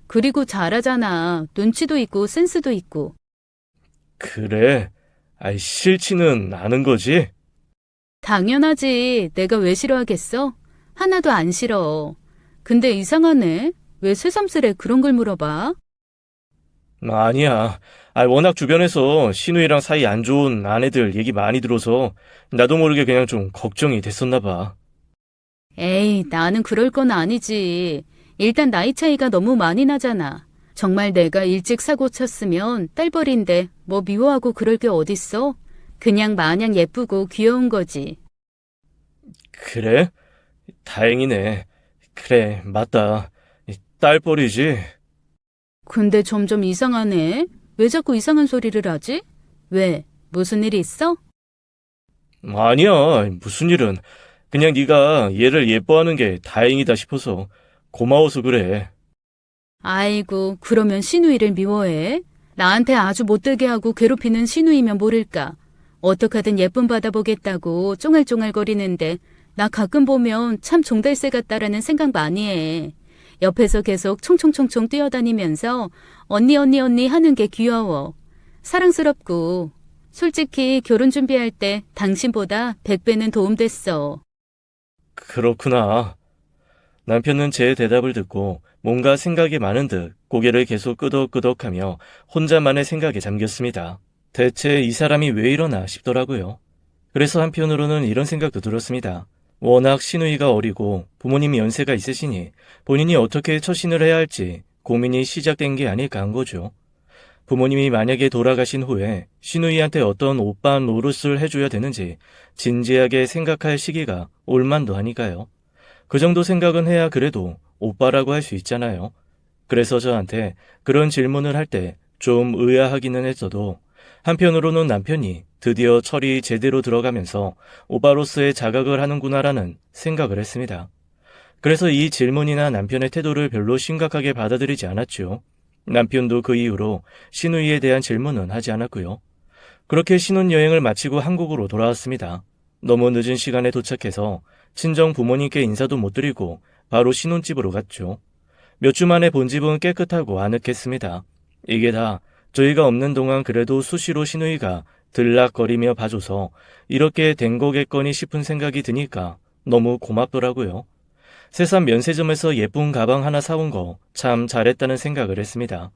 그리고 잘하잖아. 눈치도 있고 센스도 있고. 그래. 싫지는 않은 거지? 당연하지. 내가 왜 싫어하겠어? 하나도 안 싫어. 근데 이상하네. 왜 새삼스레 그런 걸 물어봐? 아니야. 워낙 주변에서 신우이랑 사이 안 좋은 아내들 얘기 많이 들어서 나도 모르게 그냥 좀 걱정이 됐었나 봐. 에이, 나는 그럴 건 아니지. 일단 나이 차이가 너무 많이 나잖아. 정말 내가 일찍 사고 쳤으면 딸벌인데 뭐 미워하고 그럴 게 어딨어? 그냥 마냥 예쁘고 귀여운 거지. 그래? 다행이네. 그래, 맞다. 딸뻘이지? 근데 점점 이상하네. 왜 자꾸 이상한 소리를 하지? 왜? 무슨 일이 있어? 아니야, 무슨 일은. 그냥 네가 얘를 예뻐하는 게 다행이다 싶어서 고마워서 그래. 아이고, 그러면 신우이를 미워해? 나한테 아주 못되게 하고 괴롭히는 신우이면 모를까. 어떡하든 예쁨 받아보겠다고 쫑알쫑알거리는데 나 가끔 보면 참 종달새 같다라는 생각 많이 해. 옆에서 계속 총총총총 뛰어다니면서 언니 언니 언니 하는 게 귀여워. 사랑스럽고. 솔직히 결혼 준비할 때 당신보다 100배는 도움됐어. 그렇구나. 남편은 제 대답을 듣고 뭔가 생각이 많은 듯 고개를 계속 끄덕끄덕하며 혼자만의 생각에 잠겼습니다. 대체 이 사람이 왜 이러나 싶더라고요. 그래서 한편으로는 이런 생각도 들었습니다. 워낙 시누이가 어리고 부모님이 연세가 있으시니 본인이 어떻게 처신을 해야 할지 고민이 시작된 게 아닐까 한 거죠. 부모님이 만약에 돌아가신 후에 시누이한테 어떤 오빠 노릇을 해줘야 되는지 진지하게 생각할 시기가 올 만도 하니까요. 그 정도 생각은 해야 그래도 오빠라고 할 수 있잖아요. 그래서 저한테 그런 질문을 할 때 좀 의아하기는 했어도 한편으로는 남편이 드디어 철이 제대로 들어가면서 오빠로서의 자각을 하는구나라는 생각을 했습니다. 그래서 이 질문이나 남편의 태도를 별로 심각하게 받아들이지 않았죠. 남편도 그 이후로 시누이에 대한 질문은 하지 않았고요. 그렇게 신혼여행을 마치고 한국으로 돌아왔습니다. 너무 늦은 시간에 도착해서 친정 부모님께 인사도 못 드리고 바로 신혼집으로 갔죠. 몇 주 만에 본 집은 깨끗하고 아늑했습니다. 이게 다 저희가 없는 동안 그래도 수시로 시누이가 들락거리며 봐줘서 이렇게 된 거겠거니 싶은 생각이 드니까 너무 고맙더라고요. 새삼 면세점에서 예쁜 가방 하나 사온 거 참 잘했다는 생각을 했습니다.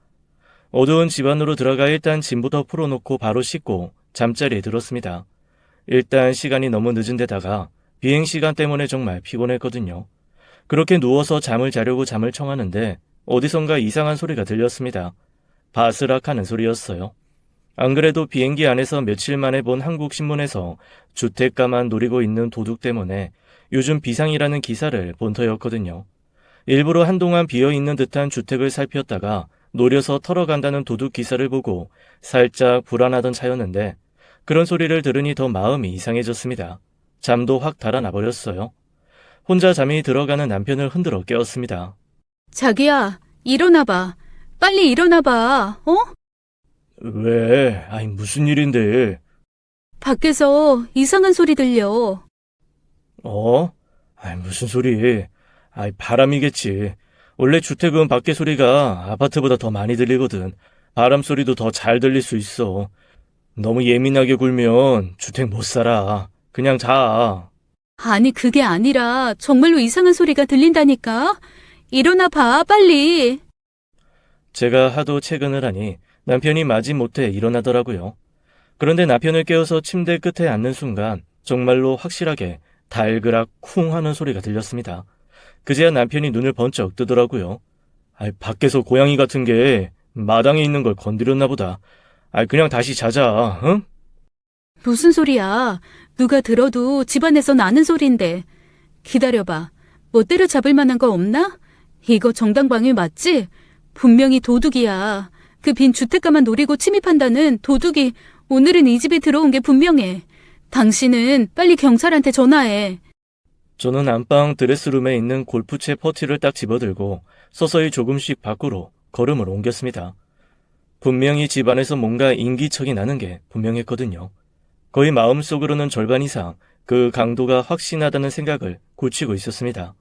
어두운 집 안으로 들어가 일단 짐부터 풀어놓고 바로 씻고 잠자리에 들었습니다. 일단 시간이 너무 늦은 데다가 비행시간 때문에 정말 피곤했거든요. 그렇게 누워서 잠을 자려고 잠을 청하는데 어디선가 이상한 소리가 들렸습니다. 바스락하는 소리였어요. 안 그래도 비행기 안에서 며칠 만에 본 한국 신문에서 주택가만 노리고 있는 도둑 때문에 요즘 비상이라는 기사를 본 터였거든요. 일부러 한동안 비어있는 듯한 주택을 살폈다가 노려서 털어간다는 도둑 기사를 보고 살짝 불안하던 차였는데 그런 소리를 들으니 더 마음이 이상해졌습니다. 잠도 확 달아나 버렸어요. 혼자 잠이 들어가는 남편을 흔들어 깨웠습니다. 자기야, 일어나봐. 빨리 일어나봐. 어? 왜? 무슨 일인데? 밖에서 이상한 소리 들려. 어? 무슨 소리? 바람이겠지. 원래 주택은 밖에 소리가 아파트보다 더 많이 들리거든. 바람 소리도 더 잘 들릴 수 있어. 너무 예민하게 굴면 주택 못 살아. 그냥 자. 아니, 그게 아니라 정말로 이상한 소리가 들린다니까. 일어나봐, 빨리. 제가 하도 퇴근을 하니 남편이 마지못해 일어나더라고요. 그런데 남편을 깨워서 침대 끝에 앉는 순간 정말로 확실하게 달그락 쿵 하는 소리가 들렸습니다. 그제야 남편이 눈을 번쩍 뜨더라고요. 밖에서 고양이 같은 게 마당에 있는 걸 건드렸나 보다. 그냥 다시 자자, 응? 무슨 소리야. 누가 들어도 집안에서 나는 소린데. 기다려봐. 뭐 때려잡을 만한 거 없나? 이거 정당방위 맞지? 분명히 도둑이야. 그 빈 주택가만 노리고 침입한다는 도둑이 오늘은 이 집에 들어온 게 분명해. 당신은 빨리 경찰한테 전화해. 저는 안방 드레스룸에 있는 골프채 퍼티를 딱 집어들고 서서히 조금씩 밖으로 걸음을 옮겼습니다. 분명히 집 안에서 뭔가 인기척이 나는 게 분명했거든요. 거의 마음속으로는 절반 이상 그 강도가 확신하다는 생각을 굳히고 있었습니다.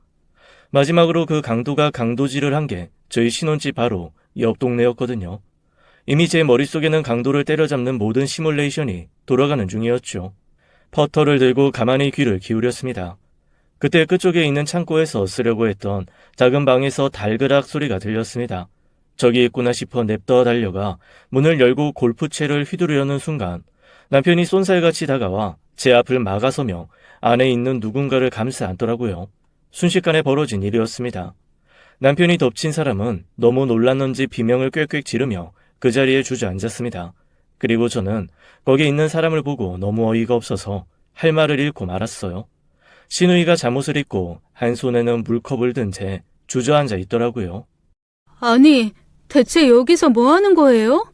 마지막으로 그 강도가 강도질을 한 게 저희 신혼집 바로 옆 동네였거든요. 이미 제 머릿속에는 강도를 때려잡는 모든 시뮬레이션이 돌아가는 중이었죠. 퍼터를 들고 가만히 귀를 기울였습니다. 그때 끝쪽에 있는 창고에서 쓰려고 했던 작은 방에서 달그락 소리가 들렸습니다. 저기 있구나 싶어 냅다 달려가 문을 열고 골프채를 휘두르려는 순간 남편이 쏜살같이 다가와 제 앞을 막아서며 안에 있는 누군가를 감싸 안더라고요. 순식간에 벌어진 일이었습니다. 남편이 덮친 사람은 너무 놀랐는지 비명을 꽥꽥 지르며 그 자리에 주저앉았습니다. 그리고 저는 거기 있는 사람을 보고 너무 어이가 없어서 할 말을 잃고 말았어요. 시누이가 잠옷을 입고 한 손에는 물컵을 든 채 주저앉아 있더라고요. 아니, 대체 여기서 뭐 하는 거예요?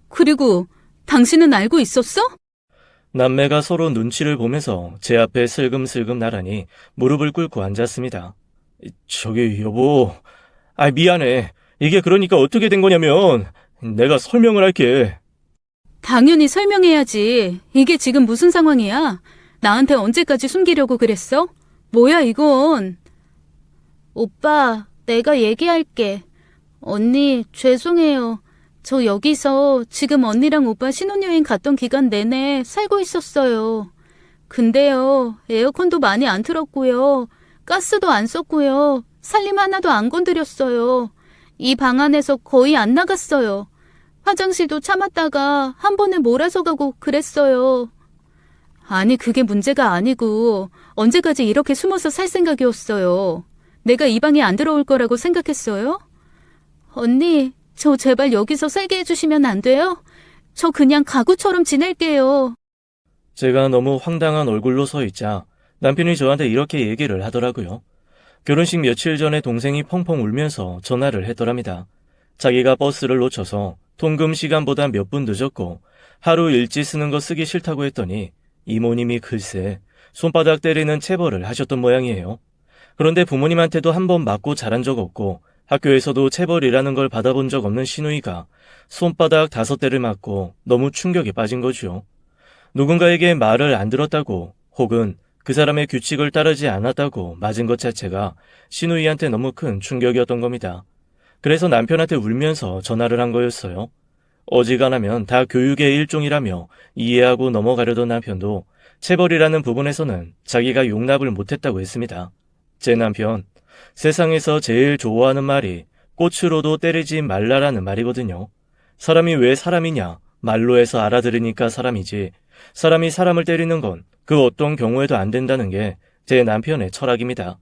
그리고 당신은 알고 있었어? 남매가 서로 눈치를 보면서 제 앞에 슬금슬금 나란히 무릎을 꿇고 앉았습니다. 저기 여보, 미안해. 이게 그러니까 어떻게 된 거냐면 내가 설명을 할게. 당연히 설명해야지. 이게 지금 무슨 상황이야? 나한테 언제까지 숨기려고 그랬어? 뭐야 이건? 오빠, 내가 얘기할게. 언니, 죄송해요. 저 여기서 지금 언니랑 오빠 신혼여행 갔던 기간 내내 살고 있었어요. 근데요, 에어컨도 많이 안 틀었고요. 가스도 안 썼고요. 살림 하나도 안 건드렸어요. 이 방 안에서 거의 안 나갔어요. 화장실도 참았다가 한 번에 몰아서 가고 그랬어요. 아니, 그게 문제가 아니고 언제까지 이렇게 숨어서 살 생각이었어요. 내가 이 방에 안 들어올 거라고 생각했어요? 언니, 저 제발 여기서 살게 해주시면 안 돼요? 저 그냥 가구처럼 지낼게요. 제가 너무 황당한 얼굴로 서 있자 남편이 저한테 이렇게 얘기를 하더라고요. 결혼식 며칠 전에 동생이 펑펑 울면서 전화를 했더랍니다. 자기가 버스를 놓쳐서 통금 시간보다 몇 분 늦었고 하루 일지 쓰는 거 쓰기 싫다고 했더니 이모님이 글쎄 손바닥 때리는 체벌을 하셨던 모양이에요. 그런데 부모님한테도 한 번 맞고 자란 적 없고 학교에서도 체벌이라는 걸 받아본 적 없는 시누이가 손바닥 5대를 맞고 너무 충격에 빠진 거죠. 누군가에게 말을 안 들었다고 혹은 그 사람의 규칙을 따르지 않았다고 맞은 것 자체가 시누이한테 너무 큰 충격이었던 겁니다. 그래서 남편한테 울면서 전화를 한 거였어요. 어지간하면 다 교육의 일종이라며 이해하고 넘어가려던 남편도 체벌이라는 부분에서는 자기가 용납을 못했다고 했습니다. 제 남편, 세상에서 제일 좋아하는 말이 꽃으로도 때리지 말라라는 말이거든요. 사람이 왜 사람이냐? 말로 해서 알아들으니까 사람이지. 사람이 사람을 때리는 건 그 어떤 경우에도 안 된다는 게 제 남편의 철학입니다.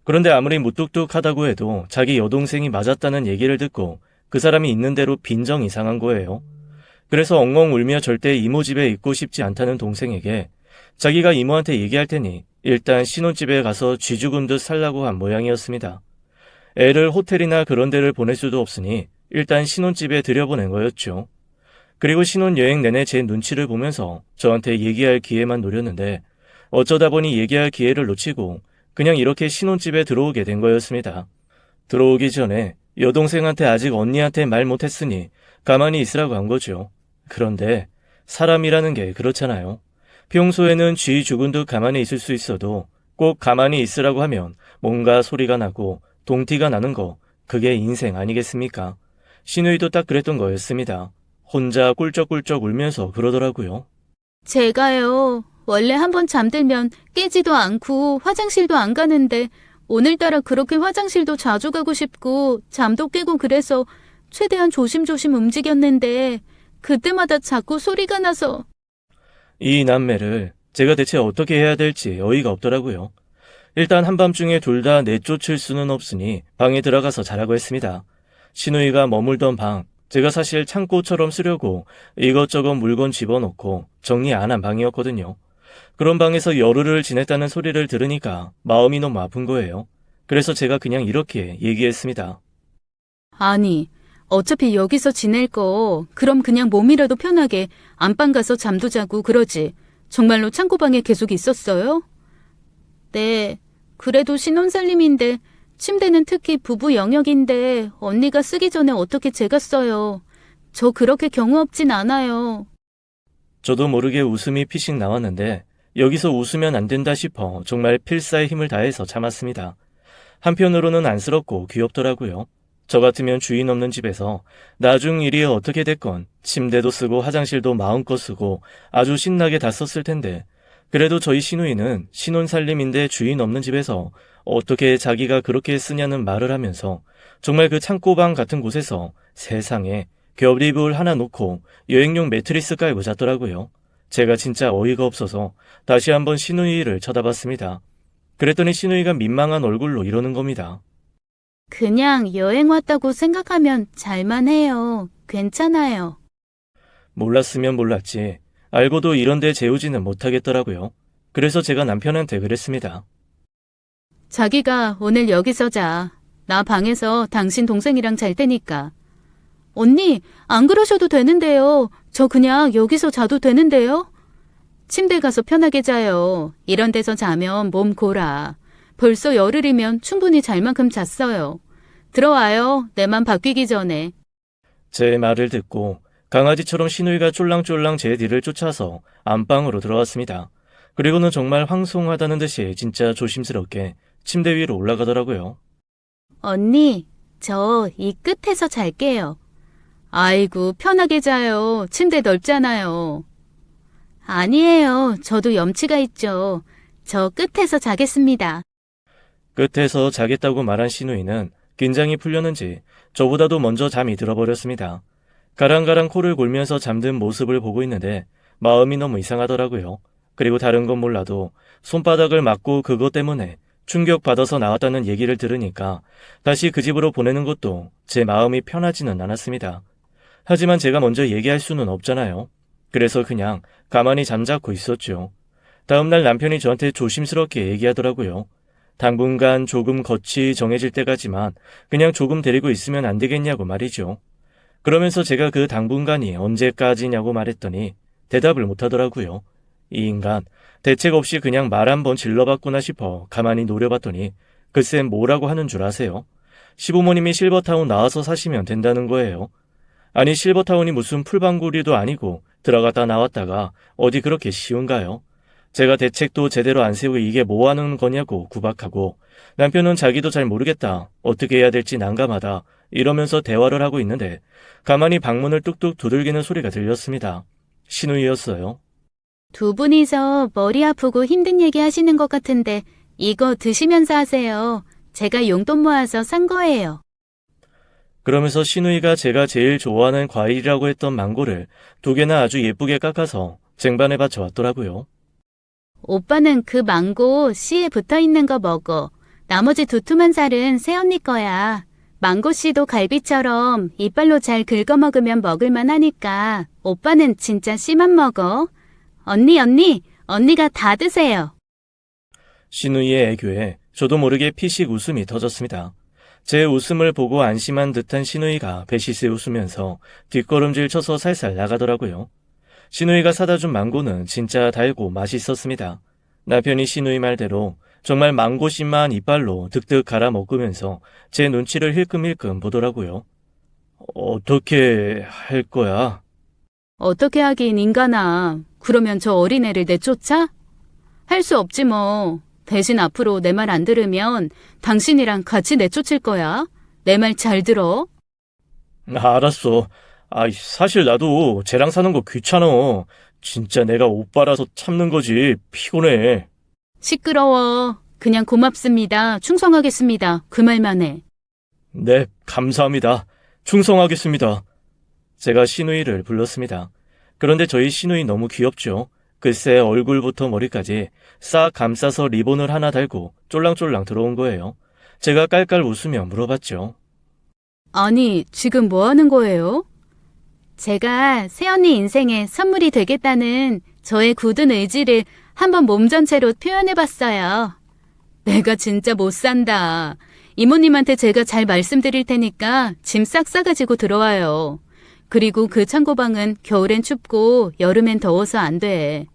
그런데 아무리 무뚝뚝하다고 해도 자기 여동생이 맞았다는 얘기를 듣고 그 사람이 있는 대로 빈정이 상한 거예요. 그래서 엉엉 울며 절대 이모 집에 있고 싶지 않다는 동생에게 자기가 이모한테 얘기할 테니 일단 신혼집에 가서 쥐 죽은 듯 살라고 한 모양이었습니다. 애를 호텔이나 그런 데를 보낼 수도 없으니 일단 신혼집에 들여보낸 거였죠. 그리고 신혼여행 내내 제 눈치를 보면서 저한테 얘기할 기회만 노렸는데 어쩌다 보니 얘기할 기회를 놓치고 그냥 이렇게 신혼집에 들어오게 된 거였습니다. 들어오기 전에 여동생한테 아직 언니한테 말 못했으니 가만히 있으라고 한 거죠. 그런데 사람이라는 게 그렇잖아요. 평소에는 쥐 죽은 듯 가만히 있을 수 있어도 꼭 가만히 있으라고 하면 뭔가 소리가 나고 동티가 나는 거, 그게 인생 아니겠습니까? 시누이도 딱 그랬던 거였습니다. 혼자 꿀쩍꿀쩍 울면서 그러더라고요. 제가요, 원래 한번 잠들면 깨지도 않고 화장실도 안 가는데 오늘따라 그렇게 화장실도 자주 가고 싶고 잠도 깨고 그래서 최대한 조심조심 움직였는데 그때마다 자꾸 소리가 나서. 이 남매를 제가 대체 어떻게 해야 될지 어이가 없더라고요. 일단 한밤중에 둘 다 내쫓을 수는 없으니 방에 들어가서 자라고 했습니다. 시누이가 머물던 방, 제가 사실 창고처럼 쓰려고 이것저것 물건 집어넣고 정리 안 한 방이었거든요. 그런 방에서 열흘을 지냈다는 소리를 들으니까 마음이 너무 아픈 거예요. 그래서 제가 그냥 이렇게 얘기했습니다. 아니, 어차피 여기서 지낼 거 그럼 그냥 몸이라도 편하게 안방 가서 잠도 자고 그러지. 정말로 창고방에 계속 있었어요? 네, 그래도 신혼살림인데 침대는 특히 부부 영역인데 언니가 쓰기 전에 어떻게 제가 써요. 저 그렇게 경우 없진 않아요. 저도 모르게 웃음이 피식 나왔는데 여기서 웃으면 안 된다 싶어 정말 필사의 힘을 다해서 참았습니다. 한편으로는 안쓰럽고 귀엽더라고요. 저 같으면 주인 없는 집에서 나중 일이 어떻게 됐건 침대도 쓰고 화장실도 마음껏 쓰고 아주 신나게 다 썼을 텐데 그래도 저희 시누이는 신혼살림인데 주인 없는 집에서 어떻게 자기가 그렇게 쓰냐는 말을 하면서 정말 그 창고방 같은 곳에서 세상에 겨울이불 하나 놓고 여행용 매트리스 깔고 잤더라고요. 제가 진짜 어이가 없어서 다시 한번 시누이를 쳐다봤습니다. 그랬더니 시누이가 민망한 얼굴로 이러는 겁니다. 그냥 여행 왔다고 생각하면 잘만 해요. 괜찮아요. 몰랐으면 몰랐지. 알고도 이런데 재우지는 못하겠더라고요. 그래서 제가 남편한테 그랬습니다. 자기가 오늘 여기서 자. 나 방에서 당신 동생이랑 잘 테니까. 언니, 안 그러셔도 되는데요. 저 그냥 여기서 자도 되는데요? 침대 가서 편하게 자요. 이런 데서 자면 몸 골아. 벌써 열흘이면 충분히 잘 만큼 잤어요. 들어와요. 내 맘 바뀌기 전에. 제 말을 듣고 강아지처럼 시누이가 쫄랑쫄랑 제 뒤를 쫓아서 안방으로 들어왔습니다. 그리고는 정말 황송하다는 듯이 진짜 조심스럽게 침대 위로 올라가더라고요. 언니, 저 이 끝에서 잘게요. 아이고, 편하게 자요. 침대 넓잖아요. 아니에요. 저도 염치가 있죠. 저 끝에서 자겠습니다. 끝에서 자겠다고 말한 시누이는 긴장이 풀렸는지 저보다도 먼저 잠이 들어버렸습니다. 가랑가랑 코를 골면서 잠든 모습을 보고 있는데 마음이 너무 이상하더라고요. 그리고 다른 건 몰라도 손바닥을 맞고 그것 때문에 충격받아서 나왔다는 얘기를 들으니까 다시 그 집으로 보내는 것도 제 마음이 편하지는 않았습니다. 하지만 제가 먼저 얘기할 수는 없잖아요. 그래서 그냥 가만히 잠자코 있었죠. 다음날 남편이 저한테 조심스럽게 얘기하더라고요. 당분간 조금 거치 정해질 때까지만 그냥 조금 데리고 있으면 안 되겠냐고 말이죠. 그러면서 제가 그 당분간이 언제까지냐고 말했더니 대답을 못하더라고요. 이 인간 대책 없이 그냥 말 한번 질러봤구나 싶어 가만히 노려봤더니 글쎄 뭐라고 하는 줄 아세요? 시부모님이 실버타운 나와서 사시면 된다는 거예요. 아니 실버타운이 무슨 풀방구리도 아니고 들어갔다 나왔다가 어디 그렇게 쉬운가요? 제가 대책도 제대로 안 세우고 이게 뭐 하는 거냐고 구박하고 남편은 자기도 잘 모르겠다. 어떻게 해야 될지 난감하다. 이러면서 대화를 하고 있는데 가만히 방문을 뚝뚝 두들기는 소리가 들렸습니다. 시누이였어요. 두 분이서 머리 아프고 힘든 얘기 하시는 것 같은데 이거 드시면서 하세요. 제가 용돈 모아서 산 거예요. 그러면서 시누이가 제가 제일 좋아하는 과일이라고 했던 망고를 2개나 아주 예쁘게 깎아서 쟁반에 받쳐왔더라고요. 오빠는 그 망고 씨에 붙어있는 거 먹어. 나머지 두툼한 살은 새언니 거야. 망고 씨도 갈비처럼 이빨로 잘 긁어 먹으면 먹을만 하니까 오빠는 진짜 씨만 먹어. 언니가 다 드세요. 시누이의 애교에 저도 모르게 피식 웃음이 터졌습니다. 제 웃음을 보고 안심한 듯한 시누이가 배시스 웃으면서 뒷걸음질 쳐서 살살 나가더라고요. 시누이가 사다 준 망고는 진짜 달고 맛있었습니다. 남편이 시누이 말대로 정말 망고씨만 이빨로 득득 갈아 먹으면서 제 눈치를 힐끔힐끔 보더라고요. 어떻게 할 거야? 어떻게 하긴 인간아. 그러면 저 어린애를 내쫓아? 할 수 없지 뭐. 대신 앞으로 내 말 안 들으면 당신이랑 같이 내쫓을 거야. 내 말 잘 들어. 알았어. 사실 나도 쟤랑 사는 거 귀찮아. 진짜 내가 오빠라서 참는 거지. 피곤해. 시끄러워. 그냥 고맙습니다. 충성하겠습니다. 그 말만 해. 네, 감사합니다. 충성하겠습니다. 제가 시누이를 불렀습니다. 그런데 저희 시누이 너무 귀엽죠. 글쎄 얼굴부터 머리까지 싹 감싸서 리본을 하나 달고 쫄랑쫄랑 들어온 거예요. 제가 깔깔 웃으며 물어봤죠. 아니, 지금 뭐 하는 거예요? 제가 새언니 인생에 선물이 되겠다는 저의 굳은 의지를 한번 몸 전체로 표현해봤어요. 내가 진짜 못 산다. 이모님한테 제가 잘 말씀드릴 테니까 짐 싹 싸가지고 들어와요. 그리고 그 창고방은 겨울엔 춥고 여름엔 더워서 안 돼.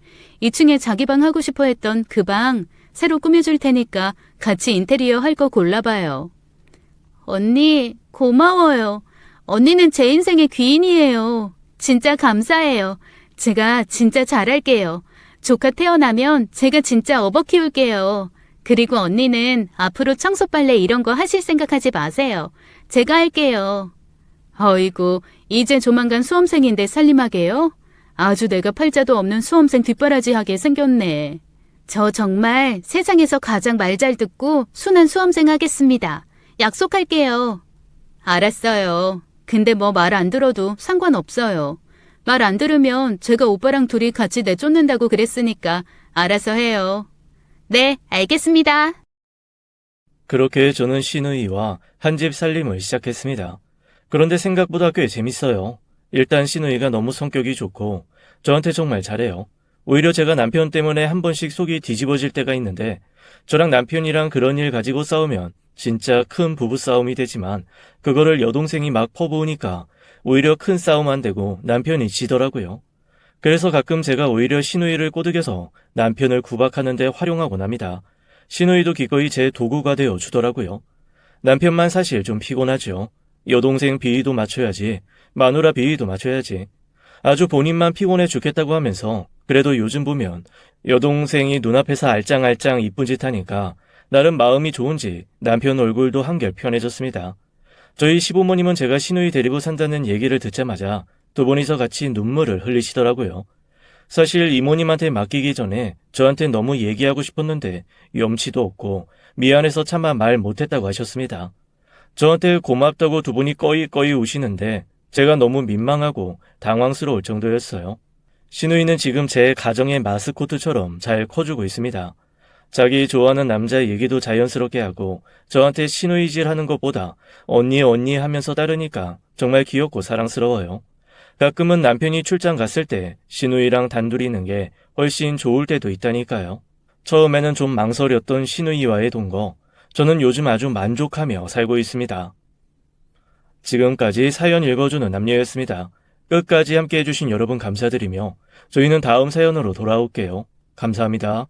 2층에 자기 방 하고 싶어 했던 그 방 새로 꾸며줄 테니까 같이 인테리어 할 거 골라봐요. 언니, 고마워요. 언니는 제 인생의 귀인이에요. 진짜 감사해요. 제가 진짜 잘할게요. 조카 태어나면 제가 진짜 업어 키울게요. 그리고 언니는 앞으로 청소 빨래 이런 거 하실 생각하지 마세요. 제가 할게요. 어이구, 이제 조만간 수험생인데 살림하게요? 아주 내가 팔자도 없는 수험생 뒷바라지하게 생겼네. 저 정말 세상에서 가장 말 잘 듣고 순한 수험생 하겠습니다. 약속할게요. 알았어요. 근데 뭐 말 안 들어도 상관없어요. 말 안 들으면 제가 오빠랑 둘이 같이 내쫓는다고 그랬으니까 알아서 해요. 네, 알겠습니다. 그렇게 저는 신우이와 한 집 살림을 시작했습니다. 그런데 생각보다 꽤 재밌어요. 일단 신우이가 너무 성격이 좋고 저한테 정말 잘해요. 오히려 제가 남편 때문에 한 번씩 속이 뒤집어질 때가 있는데 저랑 남편이랑 그런 일 가지고 싸우면 진짜 큰 부부싸움이 되지만 그거를 여동생이 막 퍼부으니까 오히려 큰 싸움 안 되고 남편이 지더라고요. 그래서 가끔 제가 오히려 신우이를 꼬드겨서 남편을 구박하는 데 활용하곤 합니다. 신우이도 기꺼이 제 도구가 되어 주더라고요. 남편만 사실 좀 피곤하죠. 여동생 비위도 맞춰야지, 마누라 비위도 맞춰야지. 아주 본인만 피곤해 죽겠다고 하면서 그래도 요즘 보면 여동생이 눈앞에서 알짱알짱 이쁜 짓 하니까 나름 마음이 좋은지 남편 얼굴도 한결 편해졌습니다. 저희 시부모님은 제가 신우이 데리고 산다는 얘기를 듣자마자 두 분이서 같이 눈물을 흘리시더라고요. 사실 이모님한테 맡기기 전에 저한테 너무 얘기하고 싶었는데 염치도 없고 미안해서 차마 말 못했다고 하셨습니다. 저한테 고맙다고 두 분이 꺼이꺼이 우시는데 제가 너무 민망하고 당황스러울 정도였어요. 신우이는 지금 제 가정의 마스코트처럼 잘 커주고 있습니다. 자기 좋아하는 남자 얘기도 자연스럽게 하고 저한테 신우이질 하는 것보다 언니 언니 하면서 따르니까 정말 귀엽고 사랑스러워요. 가끔은 남편이 출장 갔을 때 신우이랑 단둘이 있는 게 훨씬 좋을 때도 있다니까요. 처음에는 좀 망설였던 신우이와의 동거, 저는 요즘 아주 만족하며 살고 있습니다. 지금까지 사연 읽어주는 남녀였습니다. 끝까지 함께 해주신 여러분 감사드리며 저희는 다음 사연으로 돌아올게요. 감사합니다.